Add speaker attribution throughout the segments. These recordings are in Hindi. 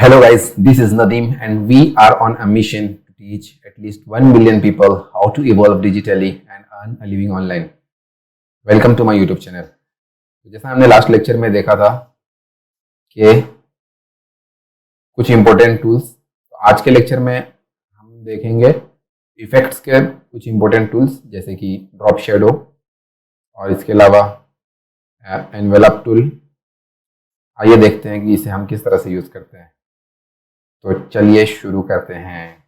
Speaker 1: Hello guys, this is Nadeem and we are on a mission to teach at least 1 million people how to evolve digitally and earn a living online. Welcome to my YouTube channel. तो जैसा हमने लास्ट लेक्चर में देखा था कि कुछ इम्पोर्टेंट टूल्स, तो आज के लेक्चर में हम देखेंगे इफेक्ट्स के कुछ इम्पोर्टेंट टूल्स जैसे कि ड्रॉप शेडो और इसके अलावा एनवेलप टूल। आइए देखते हैं कि इसे हम किस तरह से यूज़ करते हैं। तो चलिए शुरू करते हैं।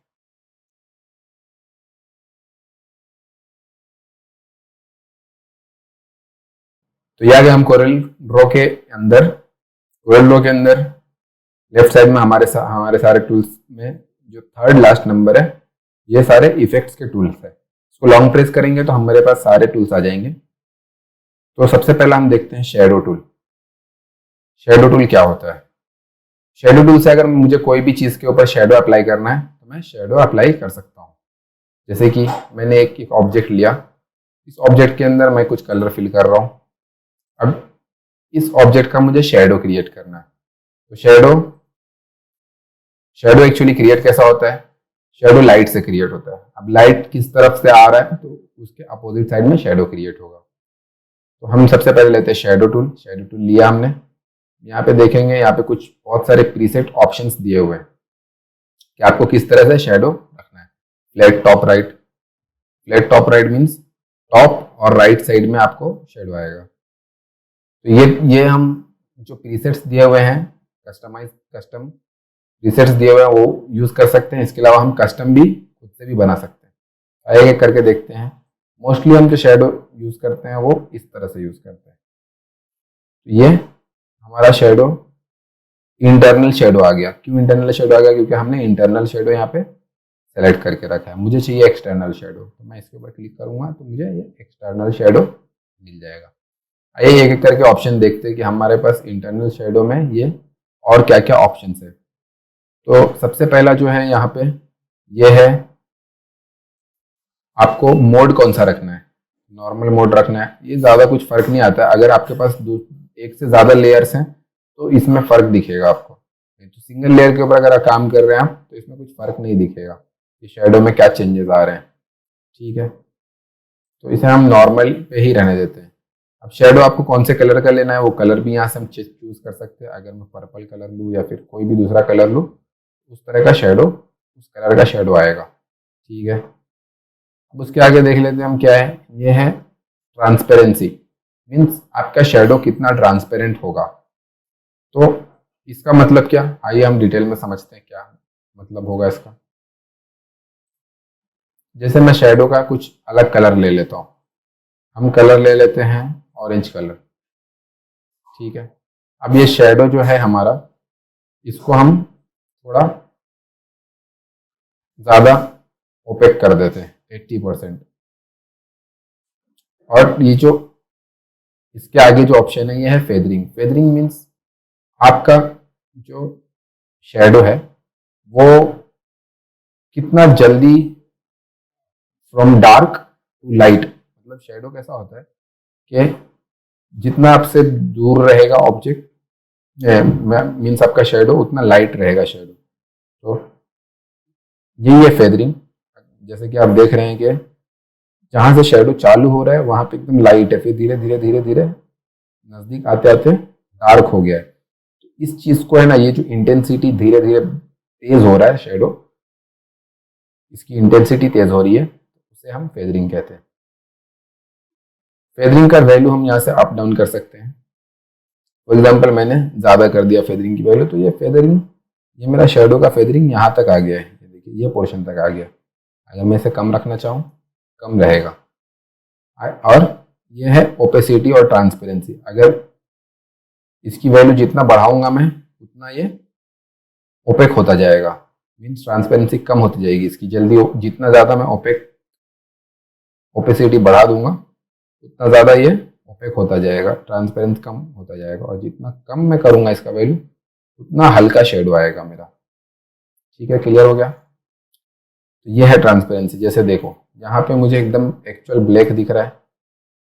Speaker 1: तो ये आ गया हम कोरल ड्रॉ के अंदर। कोरल ड्रॉ के अंदर लेफ्ट साइड में हमारे सारे टूल्स में जो थर्ड लास्ट नंबर है ये सारे इफेक्ट्स के टूल्स है। इसको लॉन्ग प्रेस करेंगे तो हमारे पास सारे टूल्स आ जाएंगे। तो सबसे पहला हम देखते हैं शेडो टूल। शेडो टूल क्या होता है? शेडो टूल से अगर मुझे कोई भी चीज़ के ऊपर शेडो अप्लाई करना है तो मैं शेडो अप्लाई कर सकता हूँ। जैसे कि मैंने एक ऑब्जेक्ट लिया, इस ऑब्जेक्ट के अंदर मैं कुछ कलर फिल कर रहा हूँ। अब इस ऑब्जेक्ट का मुझे शेडो क्रिएट करना है। तो शेडो एक्चुअली क्रिएट कैसा होता है? शेडो लाइट से क्रिएट होता है। अब लाइट किस तरफ से आ रहा है तो उसके अपोजिट साइड में शेडो क्रिएट होगा। तो हम सबसे पहले लेते हैं शेडो टूल। शेडो टूल लिया हमने। यहाँ पे देखेंगे, यहाँ पे कुछ बहुत सारे प्रीसेट ऑप्शंस दिए हुए हैं कि आपको किस तरह से शेडो रखना है। Flat top right. Flat top right means top और राइट साइड में आपको शेडो आएगा। तो ये हम जो प्रीसेट्स दिए हुए हैं, कस्टम प्रीसेट्स दिए हुए हैं वो यूज़ कर सकते हैं। इसके अलावा हम कस्टम भी खुद से भी बना सकते हैं। एक एक करके देखते हैं। मोस्टली हम जो शेडो यूज़ करते हैं वो इस तरह से यूज़ करते हैं। तो ये हमारा शेडो इंटरनल शेडो आ गया। क्यों इंटरनल शेडो आ गया? क्योंकि हमने इंटरनल शेडो यहाँ पे सेलेक्ट करके रखा है। मुझे चाहिए एक्सटर्नल शेडो, तो मैं इसके ऊपर क्लिक करूंगा तो मुझे ये एक्सटर्नल शेडो मिल जाएगा। आइए एक एक करके ऑप्शन देखते हैं कि हमारे पास इंटरनल शेडो में ये और क्या क्या ऑप्शन है। तो सबसे पहला जो है यहाँ पे ये है, आपको मोड कौन सा रखना है। नॉर्मल मोड रखना है, ये ज़्यादा कुछ फर्क नहीं आता। अगर आपके पास एक से ज़्यादा लेयर्स हैं तो इसमें फ़र्क दिखेगा आपको। तो सिंगल लेयर के ऊपर अगर आप काम कर रहे हैं आप तो इसमें कुछ फ़र्क नहीं दिखेगा कि शेडो में क्या चेंजेस आ रहे हैं। ठीक है, तो इसे हम नॉर्मल पे ही रहने देते हैं। अब शेडो आपको कौन से कलर का लेना है वो कलर भी यहाँ से हम चूज़ कर सकते हैं। अगर मैं पर्पल कलर लूँ या फिर कोई भी दूसरा कलर लूँ, उस तरह का शेडो, उस कलर का शेडो आएगा। ठीक है, अब उसके आगे देख लेते हैं हम क्या है। ये है ट्रांसपेरेंसी, मीन्स आपका शेडो कितना ट्रांसपेरेंट होगा। तो इसका मतलब क्या? आइए हम डिटेल में समझते हैं क्या मतलब होगा इसका। जैसे मैं शेडो का कुछ अलग कलर ले लेता हूँ। हम कलर ले लेते हैं ऑरेंज कलर। ठीक है, अब ये शेडो जो है हमारा, इसको हम थोड़ा ज़्यादा ओपेक कर देते हैं 80%। और ये जो इसके आगे जो ऑप्शन है ये है फेदरिंग। फेदरिंग मीन्स आपका जो शेडो है वो कितना जल्दी फ्रॉम डार्क टू लाइट, मतलब शेडो कैसा होता है कि जितना आपसे दूर रहेगा ऑब्जेक्ट मीन्स आपका शेडो, उतना लाइट रहेगा शेडो। तो यही है फेदरिंग। जैसे कि आप देख रहे हैं कि जहाँ से शेडो चालू हो रहा है वहाँ पे एकदम लाइट है, फिर धीरे धीरे धीरे धीरे नज़दीक आते आते डार्क हो गया है। तो इस चीज़ को है ना, ये जो इंटेंसिटी धीरे धीरे तेज हो रहा है शेडो, इसकी इंटेंसिटी तेज हो रही है, उसे हम फेदरिंग कहते हैं। फेदरिंग का वैल्यू हम यहाँ से अप डाउन कर सकते हैं। फॉर एग्जांपल मैंने ज़्यादा कर दिया फेदरिंग की वैल्यू, तो ये मेरा शेडो का फेदरिंग यहाँ तक आ गया है। देखिए ये पोर्शन तक आ गया। अगर मैं इसे कम रखना चाहूँ कम रहेगा। और ये है ओपेसिटी और ट्रांसपेरेंसी। अगर इसकी वैल्यू जितना बढ़ाऊंगा मैं उतना ये ओपेक होता जाएगा, मीन्स ट्रांसपेरेंसी कम होती जाएगी इसकी जल्दी। जितना ज़्यादा मैं ओपेसिटी बढ़ा दूंगा उतना ज़्यादा ये ओपेक होता जाएगा, ट्रांसपेरेंस कम होता जाएगा। और जितना कम मैं करूँगा इसका वैल्यू उतना हल्का शेडो आएगा मेरा। ठीक है, क्लियर हो गया? तो ये है ट्रांसपेरेंसी। जैसे देखो यहाँ पे मुझे एकदम एक्चुअल ब्लैक दिख रहा है।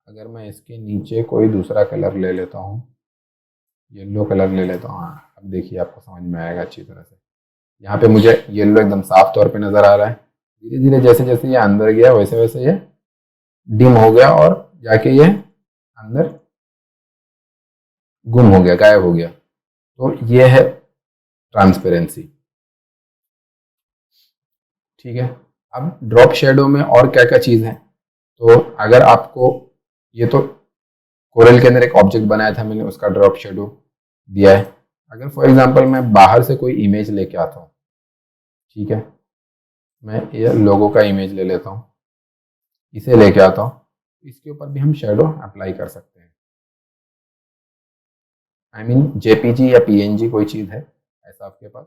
Speaker 1: अगर मैं इसके नीचे कोई दूसरा कलर ले लेता हूँ, येलो कलर ले लेता हूँ, हाँ अब अब देखिए आपको समझ में आएगा अच्छी तरह से। यहाँ पे मुझे येलो एकदम साफ तौर पे नज़र आ रहा है। धीरे धीरे जैसे जैसे ये अंदर गया वैसे वैसे ये डिम हो गया और जाके ये अंदर गुम हो गया, गायब हो गया। तो ये है ट्रांसपेरेंसी। ठीक है, अब ड्रॉप शेडो में और क्या क्या चीज़ है। तो अगर आपको, ये तो कोरल के अंदर एक ऑब्जेक्ट बनाया था मैंने, उसका ड्रॉप शेडो दिया है। अगर फॉर एग्जांपल मैं बाहर से कोई इमेज लेके आता हूँ, ठीक है, मैं ये लोगो का इमेज ले लेता हूँ, इसे लेके आता हूँ, इसके ऊपर भी हम शेडो अप्लाई कर सकते हैं। आई मीन जेपीजी या पीएनजी कोई चीज़ है ऐसा आपके पास,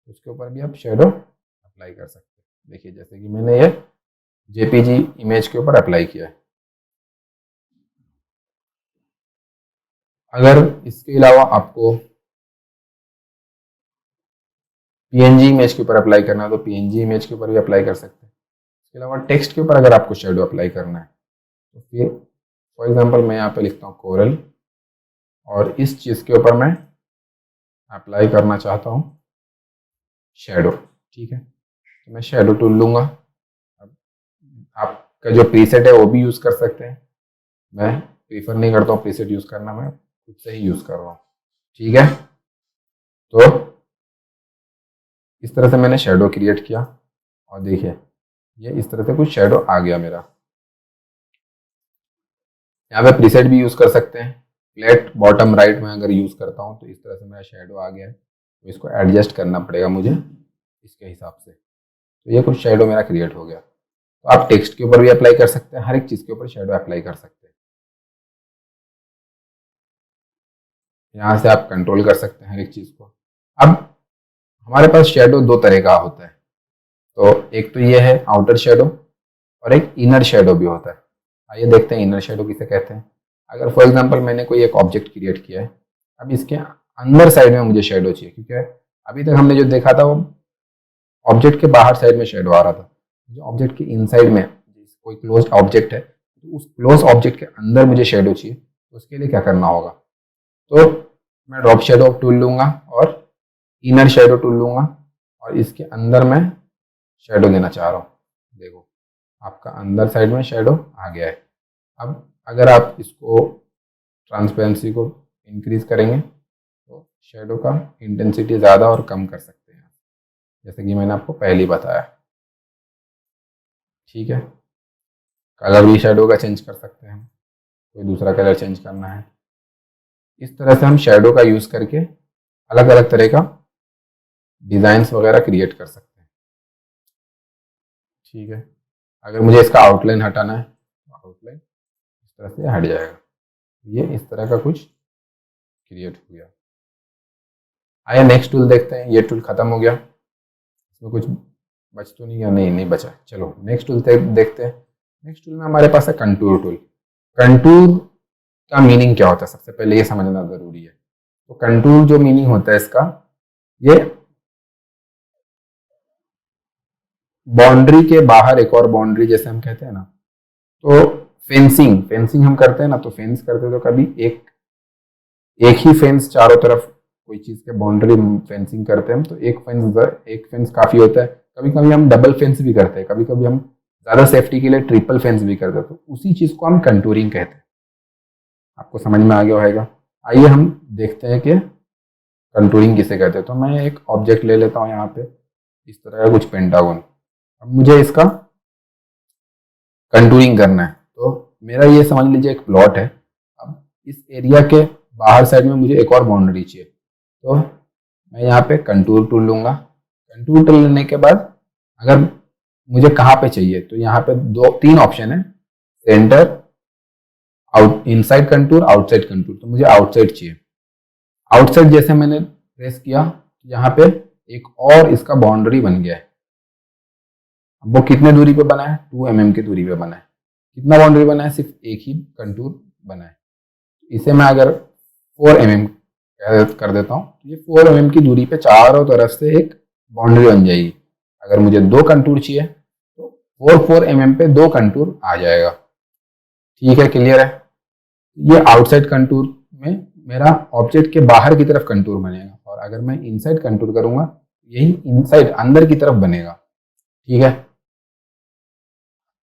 Speaker 1: उसके ऊपर भी आप शेडो अप्लाई कर सकते हैं। देखिए जैसे कि मैंने ये जेपीजी इमेज के ऊपर अप्लाई किया है। अगर इसके अलावा आपको पीएनजी इमेज के ऊपर अप्लाई करना है तो पीएनजी इमेज के ऊपर भी अप्लाई कर सकते हैं। इसके अलावा टेक्स्ट के ऊपर अगर आपको शेडो अप्लाई करना है तो फिर फॉर एग्जांपल मैं यहाँ पे लिखता हूँ कोरल, और इस चीज़ के ऊपर मैं अप्लाई करना चाहता हूँ शेडो। ठीक है, तो मैं शेडो टूल लूँगा। अब आपका जो प्रीसेट है वो भी यूज़ कर सकते हैं, मैं प्रीफर नहीं करता हूँ प्रीसेट यूज़ करना, मैं खुद से ही यूज़ कर रहा हूँ। ठीक है, तो इस तरह से मैंने शेडो क्रिएट किया और देखिए ये इस तरह से कुछ शेडो आ गया मेरा। यहाँ पे प्रीसेट भी यूज़ कर सकते हैं। फ्लैट बॉटम राइट में अगर यूज़ करता हूँ तो इस तरह से मेरा शेडो आ गया है, तो इसको एडजस्ट करना पड़ेगा मुझे इसके हिसाब से। तो ये कुछ शेडो मेरा क्रिएट हो गया। तो आप टेक्स्ट के ऊपर भी अप्लाई कर सकते हैं, हर एक चीज़ के ऊपर शेडो अप्लाई कर सकते हैं। यहाँ से आप कंट्रोल कर सकते हैं हर एक चीज़ को। अब हमारे पास शेडो दो तरह का होता है, तो एक तो ये है आउटर शेडो और एक इनर शेडो भी होता है। आइए देखते हैं इनर शेडो किसे कहते हैं। अगर फॉर एग्जांपल मैंने कोई एक ऑब्जेक्ट क्रिएट किया है, अब इसके अंदर साइड में मुझे शेडो चाहिए, क्योंकि अभी तक हमने जो देखा था वो ऑब्जेक्ट के बाहर साइड में शेडो आ रहा था। जो ऑब्जेक्ट के इनसाइड में कोई क्लोज ऑब्जेक्ट है, तो उस क्लोज ऑब्जेक्ट के अंदर मुझे शेडो चाहिए, तो उसके लिए क्या करना होगा, तो मैं ड्रॉप शेडो टूल लूंगा और इनर शेडो टूल लूंगा और इसके अंदर मैं शेडो देना चाह रहा हूँ। देखो आपका अंदर साइड में शेडो आ गया है। अब अगर आप इसको ट्रांसपेरेंसी को इंक्रीज करेंगे तो शेडो का इंटेंसिटी ज़्यादा और कम कर सकते हैं, जैसे कि मैंने आपको पहले ही बताया। ठीक है, कलर भी शेडो का चेंज कर सकते हैं हम, कोई दूसरा कलर चेंज करना है। इस तरह से हम शेडो का यूज़ करके अलग अलग तरह का डिज़ाइंस वगैरह क्रिएट कर सकते हैं। ठीक है, अगर मुझे इसका आउटलाइन हटाना है तो आउटलाइन इस तरह से हट जाएगा। ये इस तरह का कुछ क्रिएट हो गया। आइए नेक्स्ट टूल देखते हैं। ये टूल खत्म हो गया, इसमें कुछ बच तो नहीं गया, नहीं बचा। चलो नेक्स्ट टूल देखते हैं। नेक्स्ट टूल में हमारे पास है कंटूर टूल। कंटूर का मीनिंग क्या होता है, सबसे पहले ये समझना जरूरी है। तो कंटूर जो मीनिंग होता है इसका, ये बाउंड्री के बाहर एक और बाउंड्री, जैसे हम कहते हैं ना, तो फेंसिंग हम करते हैं ना, तो फेंस करते हैं तो कभी एक ही फेंस चारों तरफ कोई चीज के बाउंड्री फेंसिंग करते हैं, तो एक फेंस काफी होता है। कभी कभी हम डबल फेंस भी करते हैं, कभी कभी हम ज्यादा सेफ्टी के लिए ट्रिपल फेंस भी करते हैं, तो उसी चीज को हम कंटूरिंग कहते हैं। आपको समझ में आ गया होगा। आइए हम देखते हैं कि कंटूरिंग किसे कहते हैं। तो मैं एक ऑब्जेक्ट ले लेता हूँ यहाँ पे, इस तरह का कुछ पेंटागन। अब मुझे इसका कंटूरिंग करना है, तो मेरा ये समझ लीजिए एक प्लॉट है। अब इस एरिया के बाहर साइड में मुझे एक और बाउंड्री चाहिए, तो मैं यहाँ पे कंटूर टूल लूंगा। कंटूर टूल लेने के बाद अगर मुझे कहाँ पे चाहिए, तो यहाँ पे तीन ऑप्शन है, centre, out, inside contour, outside contour. तो मुझे आउटसाइड चाहिए। आउटसाइड जैसे मैंने प्रेस किया, यहाँ पे एक और इसका बाउंड्री बन गया है। अब वो कितने दूरी पे बना है, 2 mm की दूरी पे बना है। कितना बाउंड्री बना है, सिर्फ एक ही कंटूर बना है। इसे मैं अगर 4 mm कर देता हूँ, तो ये 4 mm की दूरी पे चारों तरफ से एक बाउंड्री बन जाएगी। अगर मुझे 2 कंटूर चाहिए तो 4 mm पे 2 कंटूर आ जाएगा। ठीक है, क्लियर है। ये आउटसाइड कंटूर में मेरा ऑब्जेक्ट के बाहर की तरफ कंटूर बनेगा, और अगर मैं इनसाइड कंटूर करूंगा यही इनसाइड अंदर की तरफ बनेगा। ठीक है,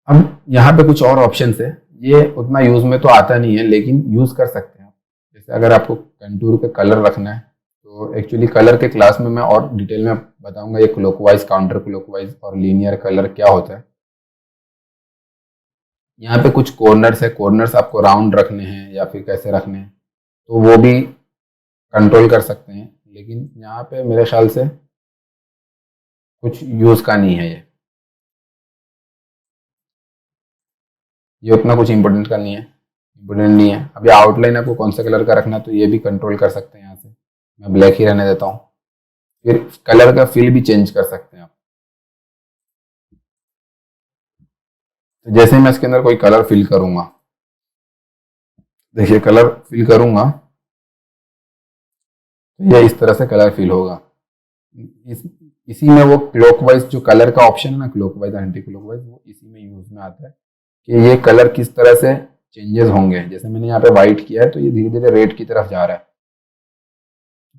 Speaker 1: अब यहाँ पे कुछ और ऑप्शंस है, ये उतना यूज में तो आता नहीं है लेकिन यूज कर सकते हैं। जैसे अगर आपको कंटूर का कलर रखना है तो एक्चुअली कलर के क्लास में मैं और डिटेल में बताऊंगा ये क्लॉकवाइज, काउंटर क्लॉकवाइज और लीनियर कलर क्या होता है। यहाँ पे कुछ कॉर्नर्स है, कॉर्नर्स आपको राउंड रखने हैं या फिर कैसे रखने हैं तो वो भी कंट्रोल कर सकते हैं, लेकिन यहाँ पे मेरे ख्याल से कुछ यूज का नहीं है, ये उतना कुछ इम्पोर्टेंट का नहीं है, इम्पोर्टेंट नहीं है। अभी आउटलाइन आपको कौन सा कलर का रखना है तो ये भी कंट्रोल कर सकते हैं। यहाँ से मैं ब्लैक ही रहने देता हूँ। फिर कलर का फिल भी चेंज कर सकते हैं आप। तो जैसे मैं इसके अंदर कोई कलर फिल करूंगा, देखिए कलर फिल करूंगा तो ये इस तरह से कलर फिल होगा। इसी में वो क्लॉकवाइज जो कलर का ऑप्शन है ना, क्लॉकवाइज एंटी क्लॉकवाइज, वो इसी में यूज में आता है कि ये कलर किस तरह से चेंजेस होंगे। जैसे मैंने यहाँ पे व्हाइट किया है तो ये धीरे धीरे रेड की तरफ जा रहा है,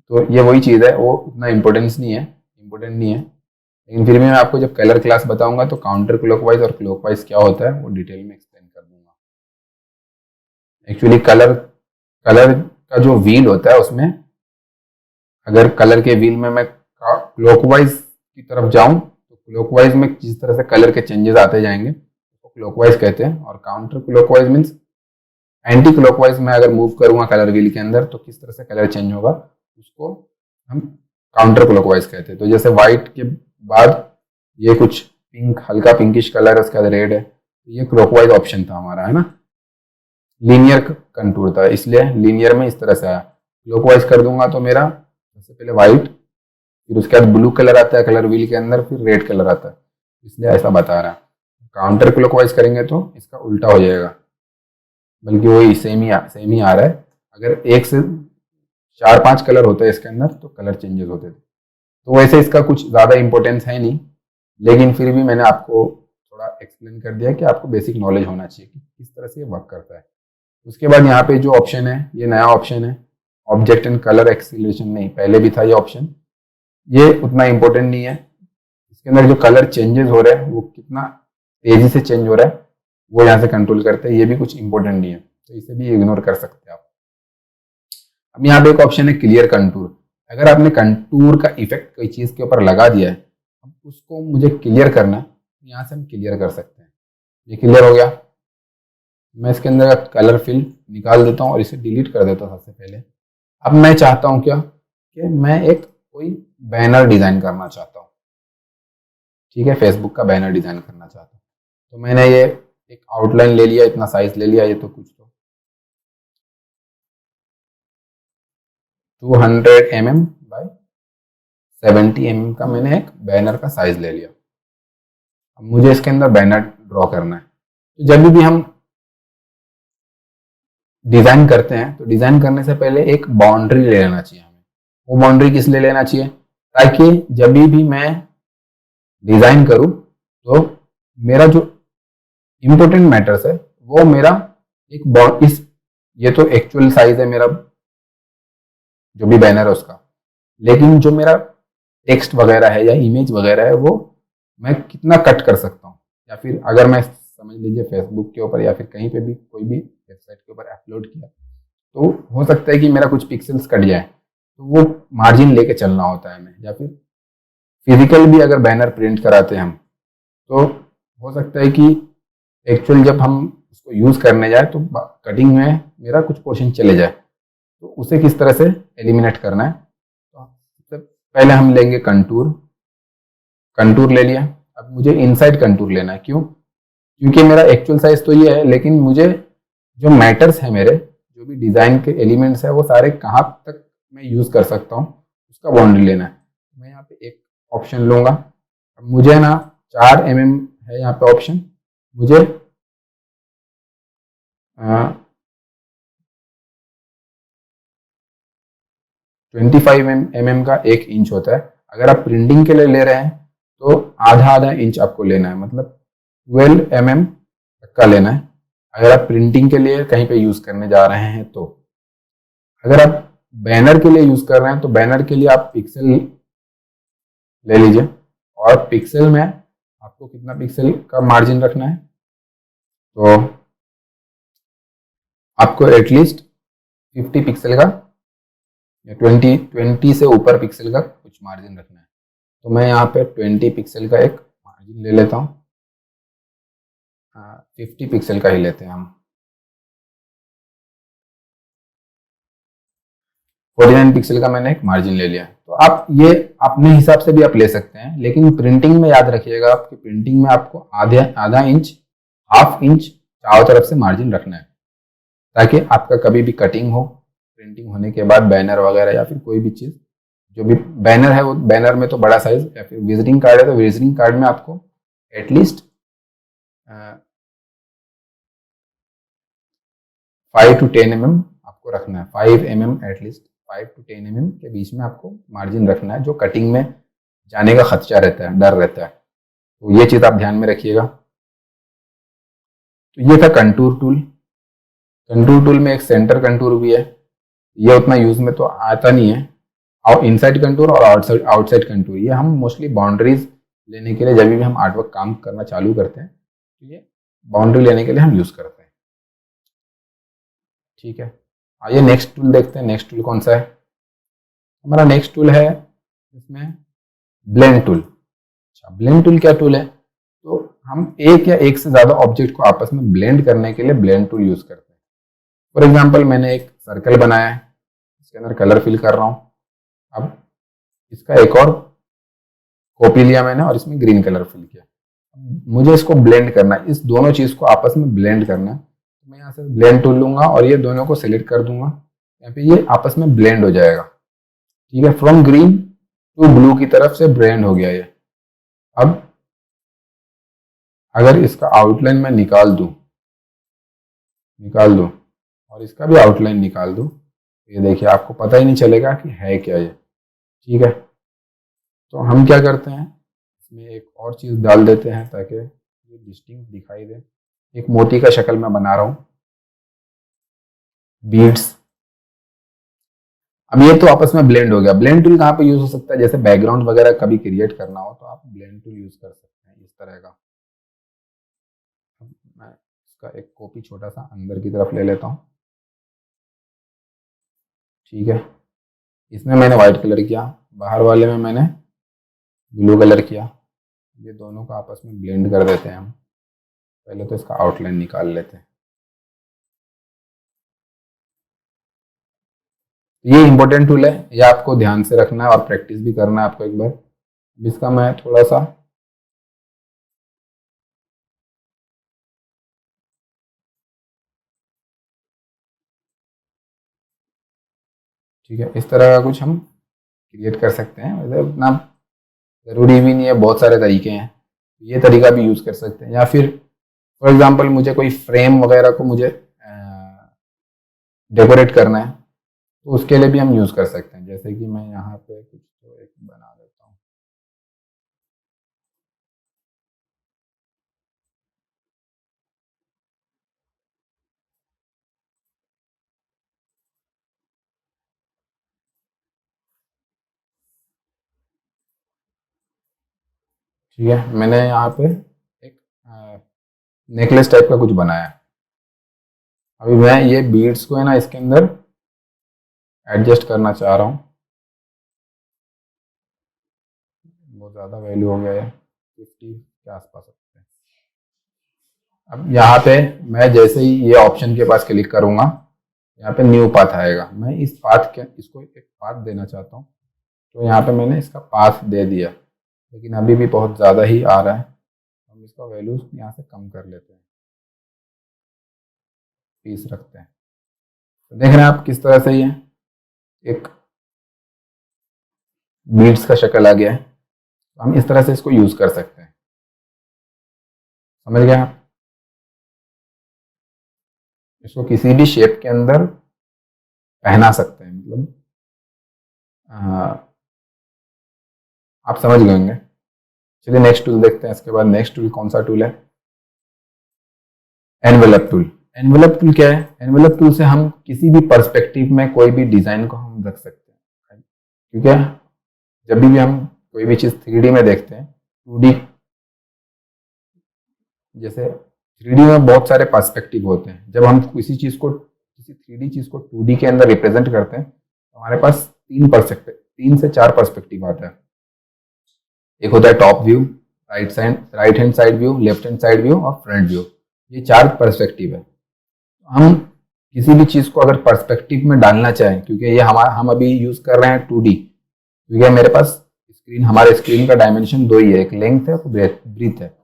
Speaker 1: तो ये वही चीज़ है, वो उतना इम्पोर्टेंट नहीं है। लेकिन फिर भी मैं आपको जब कलर क्लास बताऊंगा तो काउंटर क्लॉकवाइज और क्लॉकवाइज क्या होता है वो डिटेल में एक्सप्लेन कर दूंगा। एक्चुअली कलर कलर का जो व्हील होता है उसमें अगर कलर के व्हील में मैं क्लॉकवाइज की तरफ जाऊं तो क्लॉकवाइज में जिस तरह से कलर के चेंजेस आते जाएंगे तो क्लॉकवाइज कहते हैं, और counter clockwise means anti clockwise में अगर मूव करूंगा कलर व्हील के अंदर तो किस तरह से कलर चेंज होगा उसको हम काउंटर क्लॉकवाइज कहते हैं। तो जैसे व्हाइट के बाद ये कुछ पिंक, हल्का पिंकिश कलर है, उसके बाद रेड है, तो ये क्लॉकवाइज ऑप्शन था हमारा, है ना। लीनियर कंटूर था इसलिए लीनियर में इस तरह से आया। क्लॉकवाइज कर दूंगा तो मेरा सबसे पहले व्हाइट, फिर उसके बाद ब्लू कलर आता है कलर व्हील के अंदर, फिर रेड कलर आता है, इसलिए ऐसा बता रहा है। काउंटर क्लॉकवाइज करेंगे तो इसका उल्टा हो जाएगा, बल्कि वही सेम ही आ रहा है। अगर एक से 4-5 कलर होते हैं इसके अंदर तो कलर चेंजेस होते थे। तो वैसे इसका कुछ ज़्यादा इंपॉर्टेंस है नहीं, लेकिन फिर भी मैंने आपको थोड़ा एक्सप्लेन कर दिया कि आपको बेसिक नॉलेज होना चाहिए कि किस तरह से ये वर्क करता है। उसके बाद यहाँ पे जो ऑप्शन है ये नया ऑप्शन है, ऑब्जेक्ट एंड कलर एक्सीलरेशन। नहीं, पहले भी था ये ऑप्शन, ये उतना इंपॉर्टेंट नहीं है। इसके अंदर जो कलर चेंजेस हो रहे हैं वो कितना तेजी से चेंज हो रहा है वो यहाँ से कंट्रोल करते हैं, ये भी कुछ इंपॉर्टेंट नहीं है, तो इसे भी इग्नोर कर सकते हैं आप। अब यहाँ पे एक ऑप्शन है क्लियर कंटूर। अगर आपने कंटूर का इफेक्ट कोई चीज के ऊपर लगा दिया है, अब उसको मुझे क्लियर करना है, यहाँ से हम क्लियर कर सकते हैं। ये क्लियर हो गया। मैं इसके अंदर का कलर फिल निकाल देता हूँ और इसे डिलीट कर देता हूँ सबसे पहले। अब मैं चाहता हूँ क्या कि मैं एक कोई बैनर डिजाइन करना चाहता हूँ, ठीक है, फेसबुक का बैनर डिजाइन करना चाहता हूँ। तो मैंने ये एक आउटलाइन ले लिया, इतना साइज ले लिया, ये तो कुछ तो 200 mm बाय 70 mm का मैंने एक बैनर का साइज ले लिया। अब मुझे इसके अंदर बैनर ड्रॉ करना है। तो जब भी हम डिजाइन करते हैं तो डिजाइन करने से पहले एक बाउंड्री ले लेना चाहिए हमें। वो बाउंड्री किस लिए लेना चाहिए, ताकि जब भी मैं डिजाइन करूं तो मेरा जो इंपॉर्टेंट मैटर्स है वो मेरा एक इस, ये तो एक्चुअल साइज है मेरा जो भी बैनर है उसका, लेकिन जो मेरा टेक्स्ट वगैरह है या इमेज वगैरह है वो मैं कितना कट कर सकता हूँ, या फिर अगर मैं समझ लीजिए फेसबुक के ऊपर या फिर कहीं पे भी कोई भी वेबसाइट के ऊपर अपलोड किया तो हो सकता है कि मेरा कुछ पिक्सल्स कट जाए, तो वो मार्जिन लेके चलना होता है हमें। या फिर फिजिकल भी अगर बैनर प्रिंट कराते हैं हम तो हो सकता है कि एक्चुअल जब हम उसको यूज करने जाए तो कटिंग में मेरा कुछ पोर्शन चले जाए, तो उसे किस तरह से एलिमिनेट करना है। तो सबसे पहले हम लेंगे कंटूर। कंटूर ले लिया। अब मुझे इनसाइड कंटूर लेना है, क्यों, क्योंकि मेरा एक्चुअल साइज तो ये है, लेकिन मुझे जो मैटर्स है, मेरे जो भी डिजाइन के एलिमेंट्स है वो सारे कहाँ तक मैं यूज कर सकता हूँ उसका बाउंड्री लेना है। मैं यहाँ पे एक ऑप्शन लूंगा। अब मुझे ना 4 mm है यहाँ पे ऑप्शन, मुझे 25 mm का 1 इंच होता है। अगर आप प्रिंटिंग के लिए ले रहे हैं तो आधा इंच आपको लेना है, मतलब 12 mm तक का लेना है अगर आप प्रिंटिंग के लिए कहीं पे यूज करने जा रहे हैं। तो अगर आप बैनर के लिए यूज कर रहे हैं तो बैनर के लिए आप पिक्सल ले लीजिए, और पिक्सल में आपको कितना पिक्सल का मार्जिन रखना है, तो आपको एटलीस्ट 50 पिक्सल का या 20 से ऊपर पिक्सल का कुछ मार्जिन रखना है। तो मैं यहाँ पे 20 पिक्सल का एक मार्जिन ले लेता हूँ, 50 पिक्सल का ही लेते हैं हम। 49 पिक्सल का मैंने एक मार्जिन ले लिया। तो आप ये अपने हिसाब से भी आप ले सकते हैं, लेकिन प्रिंटिंग में याद रखिएगा आपकी प्रिंटिंग में आपको आधा इंच, हाफ इंच चारों तरफ से मार्जिन रखना है, ताकि आपका कभी भी कटिंग हो, प्रिंटिंग होने के बाद बैनर वगैरह या फिर कोई भी चीज़, जो भी बैनर है वो बैनर में तो बड़ा साइज, या फिर विजिटिंग कार्ड है तो विजिटिंग कार्ड में आपको एटलीस्ट 5 to 10 mm आपको रखना है। 5 mm एटलीस्ट 5 to 10 mm के बीच में आपको मार्जिन रखना है, जो कटिंग में जाने का खदशा रहता है, डर रहता है। तो ये चीज़ आप ध्यान में रखिएगा। तो ये था कंटूर टूल। कंटूर टूल में एक सेंटर कंटूर भी है, ये उतना यूज में तो आता नहीं है। और इनसाइड कंटूर और आउटसाइड कंटूर, ये हम मोस्टली बाउंड्रीज लेने के लिए, जब भी हम आर्टवर्क काम करना चालू करते हैं तो ये बाउंड्री लेने के लिए हम यूज करते हैं। ठीक है, आइए नेक्स्ट टूल देखते हैं। नेक्स्ट टूल कौन सा है? हमारा नेक्स्ट टूल है इसमें ब्लेंड टूल। अच्छा, ब्लेंड टूल क्या टूल है? तो हम एक या एक से ज्यादा ऑब्जेक्ट को आपस में ब्लेंड करने के लिए ब्लेंड टूल यूज करते हैं। फॉर एग्जाम्पल, मैंने एक सर्कल बनाया है, इसके अंदर कलर फिल कर रहा हूं। अब इसका एक और कॉपी लिया मैंने और इसमें ग्रीन कलर फिल किया। मुझे इसको ब्लेंड करना है, इस दोनों चीज को आपस में ब्लेंड करना है। तो मैं यहाँ से ब्लेंड टूल लूंगा और ये दोनों को सिलेक्ट कर दूंगा, यहाँ पे ये आपस में ब्लेंड हो जाएगा। ठीक है, फ्रॉम ग्रीन टू ब्लू की तरफ से ब्लेंड हो गया ये। अब अगर इसका आउटलाइन मैं निकाल दूं और इसका भी आउटलाइन निकाल दूं, ये देखिए आपको पता ही नहीं चलेगा कि है क्या ये। ठीक है, तो हम क्या करते हैं, इसमें एक और चीज़ डाल देते हैं ताकि ये डिस्टिंक्ट दिखाई दे। एक मोती का शक्ल मैं बना रहा हूँ, बीड्स। अब ये तो आपस में ब्लेंड हो गया। ब्लेंड टूल कहाँ पे यूज हो सकता है? जैसे बैकग्राउंड वगैरह कभी क्रिएट करना हो तो आप ब्लेंड टूल यूज कर सकते हैं इस तरह का। मैं इसका एक कॉपी छोटा सा अंदर की तरफ ले लेता हूँ। ठीक है, इसमें मैंने व्हाइट कलर किया, बाहर वाले में मैंने ब्लू कलर किया। ये दोनों को आपस में ब्लेंड कर देते हैं हम। पहले तो इसका आउटलाइन निकाल लेते हैं। ये इंपॉर्टेंट टूल है, ये आपको ध्यान से रखना है और प्रैक्टिस भी करना है आपको एक बार। इसका मैं थोड़ा सा ठीक है, इस तरह का कुछ हम क्रिएट कर सकते हैं। वैसे उतना ज़रूरी भी नहीं है, बहुत सारे तरीके हैं। ये तरीका भी यूज़ कर सकते हैं, या फिर फॉर एग्जांपल मुझे कोई फ्रेम वगैरह को मुझे डेकोरेट करना है तो उसके लिए भी हम यूज़ कर सकते हैं। जैसे कि मैं यहाँ पे कुछ तो एक बना देता हूँ। ठीक है, मैंने यहाँ पे एक नेकलेस टाइप का कुछ बनाया है। अभी मैं ये बीड्स को है ना इसके अंदर एडजस्ट करना चाह रहा हूँ। बहुत ज़्यादा वैल्यू हो गया है, 50 के आसपास रखते हैं। अब यहाँ पे मैं जैसे ही ये ऑप्शन के पास क्लिक करूँगा, यहाँ पे न्यू पाथ आएगा। मैं इस पाथ के इसको एक पाथ देना चाहता हूँ, तो यहाँ पे मैंने इसका पाथ दे दिया, लेकिन अभी भी बहुत ज़्यादा ही आ रहा है। हम इसका वैल्यू यहाँ से कम कर लेते हैं, 30 रखते हैं। तो देख रहे हैं आप किस तरह से ये एक बीड्स का शक्ल आ गया है। तो हम इस तरह से इसको यूज कर सकते हैं। समझ गए आप? इसको किसी भी शेप के अंदर पहना सकते हैं, मतलब आप समझ गए होंगे। चलिए नेक्स्ट टूल देखते हैं। इसके बाद नेक्स्ट टूल कौन सा टूल है? Envelope tool. एनवेलप टूल क्या है? एनवेलप टूल से हम किसी भी पर्सपेक्टिव में कोई भी डिजाइन को हम रख सकते हैं, क्योंकि जब भी हम कोई भी चीज 3D में देखते हैं, 2D जैसे 3D में बहुत सारे पर्सपेक्टिव होते हैं, जब हम किसी 3D चीज को 2D के अंदर रिप्रेजेंट करते हैं तो हमारे पास 3 से 4 पर्सपेक्टिव आता है। एक होता है top view, right hand side view, left hand side view और फ्रंट व्यू। ये 4 पर्सपेक्टिव है। हम किसी भी चीज को अगर पर्सपेक्टिव में डालना चाहें, क्योंकि ये हम अभी यूज कर रहे हैं 2D, क्योंकि मेरे पास हमारे स्क्रीन का डायमेंशन 2 ही है, एक लेंथ है और ब्रीथ है।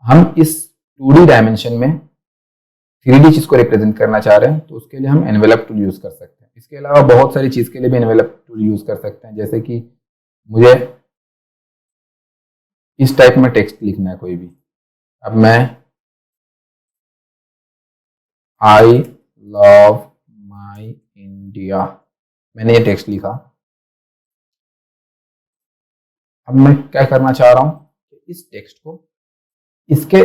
Speaker 1: हम इस 2D डायमेंशन में 3D चीज को रिप्रेजेंट करना चाह रहे हैं तो उसके लिए हम एनवेलप टूल यूज कर सकते हैं। इसके अलावा बहुत सारी चीज के लिए भी एनवेलप टूल यूज कर सकते हैं, जैसे कि मुझे इस टाइप में टेक्स्ट लिखना है कोई भी। अब मैं आई लव माई इंडिया, मैंने ये टेक्स्ट लिखा। अब मैं क्या करना चाह रहा हूं, इस टेक्स्ट को इसके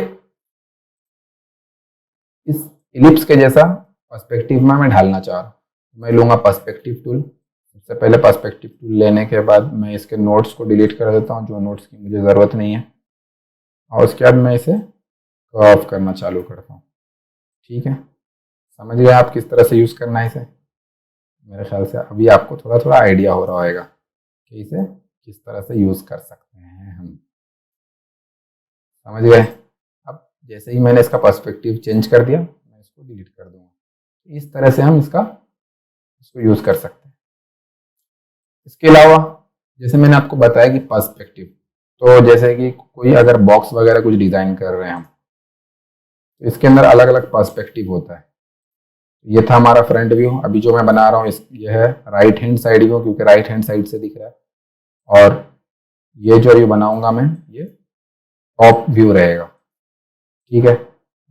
Speaker 1: इस इलिप्स के जैसा पर्सपेक्टिव में मैं ढालना चाह रहा हूँ। मैं लूंगा पर्सपेक्टिव टूल। सबसे पहले पर्सपेक्टिव टूल लेने के बाद मैं इसके नोट्स को डिलीट कर देता हूँ, जो नोट्स की मुझे ज़रूरत नहीं है, और उसके बाद मैं इसे कर्व करना चालू करता हूँ। ठीक है, समझ गए आप किस तरह से यूज़ करना है इसे? मेरे ख्याल से अभी आपको थोड़ा थोड़ा आइडिया हो रहा होगा कि इसे किस तरह से यूज़ कर सकते हैं हम। समझ गए? अब जैसे ही मैंने इसका पर्सपेक्टिव चेंज कर दिया, मैं इसको डिलीट कर दूंगा। इस तरह से हम इसको यूज़ कर सकते हैं। इसके अलावा जैसे मैंने आपको बताया कि पर्सपेक्टिव, तो जैसे कि कोई अगर बॉक्स वगैरह कुछ डिज़ाइन कर रहे हैं हम, तो इसके अंदर अलग अलग पर्सपेक्टिव होता है। ये था हमारा फ्रंट व्यू। अभी जो मैं बना रहा हूँ ये है राइट हैंड साइड व्यू, क्योंकि राइट हैंड साइड से दिख रहा है। और ये जो व्यू बनाऊंगा मैं, ये टॉप व्यू रहेगा। ठीक है,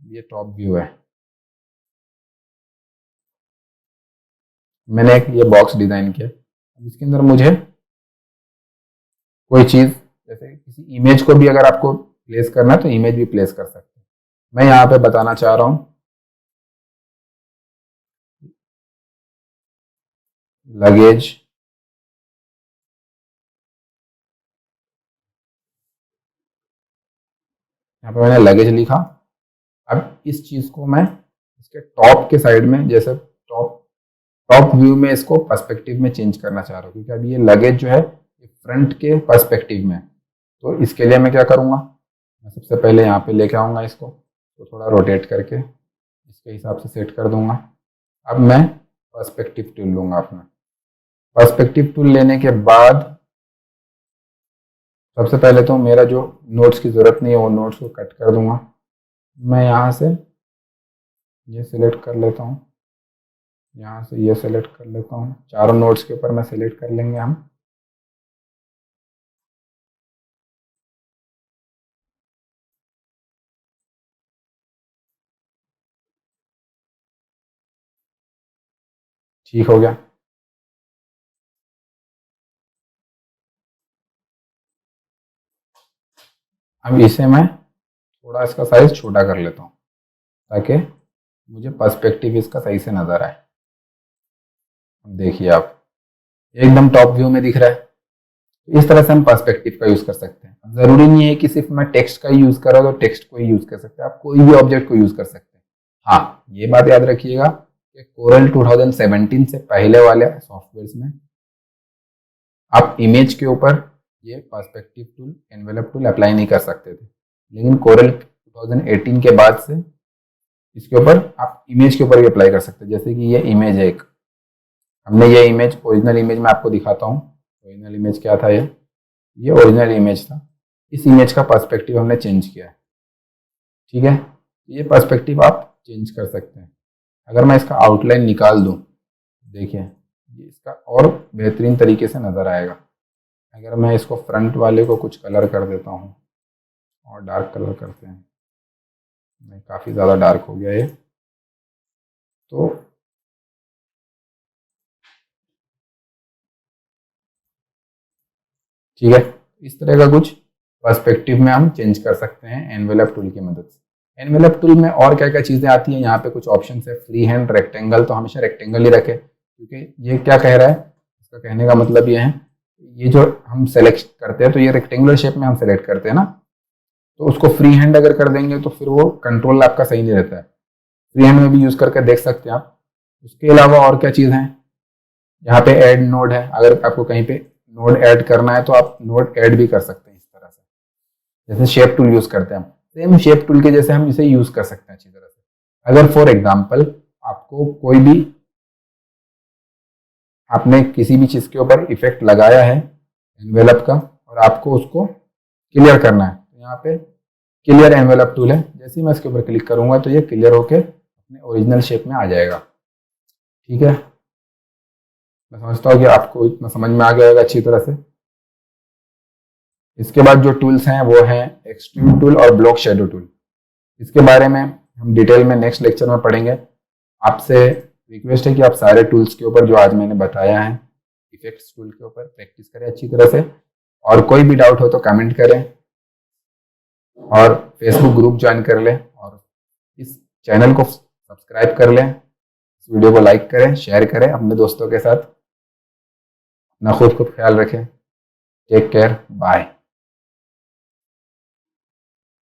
Speaker 1: ये टॉप व्यू है। मैंने एक ये बॉक्स डिजाइन किया। इसके अंदर मुझे कोई चीज, जैसे किसी इमेज को भी अगर आपको प्लेस करना है तो इमेज भी प्लेस कर सकते हैं। मैं यहाँ पे बताना चाह रहा हूँ लगेज, यहाँ पे मैंने लगेज लिखा। अब इस चीज को मैं इसके टॉप के साइड में, जैसे टॉप टॉप व्यू में इसको पर्सपेक्टिव में चेंज करना चाह रहा हूँ, क्योंकि अभी ये लगेज जो है फ्रंट के पर्सपेक्टिव में। तो इसके लिए मैं क्या करूँगा, मैं सबसे पहले यहाँ पे लेके आऊँगा इसको, तो थोड़ा रोटेट करके इसके हिसाब से सेट कर दूंगा। अब मैं पर्सपेक्टिव टूल लूँगा अपना। पर्सपेक्टिव टूल लेने के बाद सबसे पहले तो मेरा जो नोट्स की ज़रूरत नहीं है वो नोट्स को कट कर दूंगा। मैं यहाँ से ये सिलेक्ट कर लेता हूँ, यहाँ से ये सिलेक्ट कर लेता हूँ। चारों नोट्स के ऊपर मैं सिलेक्ट कर लेंगे हम। ठीक हो गया। अब इसे मैं थोड़ा इसका साइज छोटा कर लेता हूँ, ताकि मुझे पर्सपेक्टिव इसका सही से नज़र आए। देखिए आप, एकदम टॉप व्यू में दिख रहा है। इस तरह से हम पर्सपेक्टिव का यूज कर सकते हैं। जरूरी नहीं है कि सिर्फ मैं टेक्स्ट का ही यूज कर रहा हूँ तो टेक्स्ट को ही यूज कर सकते हैं, आप कोई भी ऑब्जेक्ट को यूज कर सकते हैं। हाँ, ये बात याद रखिएगा कि कोरल 2017 से पहले वाले सॉफ्टवेयर में आप इमेज के ऊपर ये perspective tool, envelope tool apply नहीं कर सकते थे, लेकिन कोरल 2018 के बाद से इसके ऊपर आप इमेज के ऊपर भी अप्लाई कर सकते हैं। जैसे कि ये इमेज है एक, हमने ये इमेज, ओरिजिनल इमेज मैं आपको दिखाता हूँ। ओरिजिनल इमेज क्या था, ये ओरिजिनल इमेज था। इस इमेज का पर्सपेक्टिव हमने चेंज किया है। ठीक है, ये पर्सपेक्टिव आप चेंज कर सकते हैं। अगर मैं इसका आउटलाइन निकाल दूं, देखिए ये इसका और बेहतरीन तरीके से नज़र आएगा। अगर मैं इसको फ्रंट वाले को कुछ कलर कर देता हूँ और डार्क कलर करते हैं, काफ़ी ज़्यादा डार्क हो गया ये, तो ठीक है। इस तरह का कुछ पर्सपेक्टिव में हम चेंज कर सकते हैं एनवेलप टूल की मदद से। एनवेलप टूल में और क्या क्या चीज़ें आती हैं, यहाँ पे कुछ ऑप्शन है, फ्री हैंड, रेक्टेंगल, तो हमेशा रेक्टेंगल ही रखें, क्योंकि ये क्या कह रहा है, इसका कहने का मतलब ये है, ये जो हम सेलेक्ट करते हैं तो ये रेक्टेंगुलर शेप में हम सेलेक्ट करते हैं ना, तो उसको फ्री हैंड अगर कर देंगे तो फिर वो कंट्रोल आपका सही नहीं रहता है। फ्री हैंड में भी यूज़ करके देख सकते हैं आप। उसके अलावा और क्या चीज़ है, यहाँ पे ऐड नोड है, अगर आपको कहीं पे नोड ऐड करना है तो आप नोड ऐड भी कर सकते हैं इस तरह से, जैसे शेप टूल यूज़ करते हैं हम, सेम शेप टूल के जैसे हम इसे यूज़ कर सकते हैं अच्छी तरह से। अगर फॉर एग्जाम्पल आपको कोई भी, आपने किसी भी चीज़ के ऊपर इफेक्ट लगाया है एनवेलप का और आपको उसको क्लियर करना है, तो यहाँ पे क्लियर एनवेलप टूल है, जैसे ही मैं इसके ऊपर क्लिक करूंगा तो ये क्लियर होके अपने ओरिजिनल शेप में आ जाएगा। ठीक है, मैं समझता हूँ कि आपको इतना समझ में आ गया होगा अच्छी तरह से। इसके बाद जो टूल्स हैं वो हैं एक्सट्रूड टूल और ब्लॉक शेडो टूल। इसके बारे में हम डिटेल में नेक्स्ट लेक्चर में पढ़ेंगे। आपसे रिक्वेस्ट है कि आप सारे टूल्स के ऊपर जो आज मैंने बताया है इफेक्ट्स टूल के ऊपर प्रैक्टिस करें अच्छी तरह से, और कोई भी डाउट हो तो कमेंट करें और फेसबुक ग्रुप ज्वाइन कर लें और इस चैनल को सब्सक्राइब कर लें। इस वीडियो को लाइक करें, शेयर करें अपने दोस्तों के साथ। अपना खूब ख्याल रखें। Take care, bye.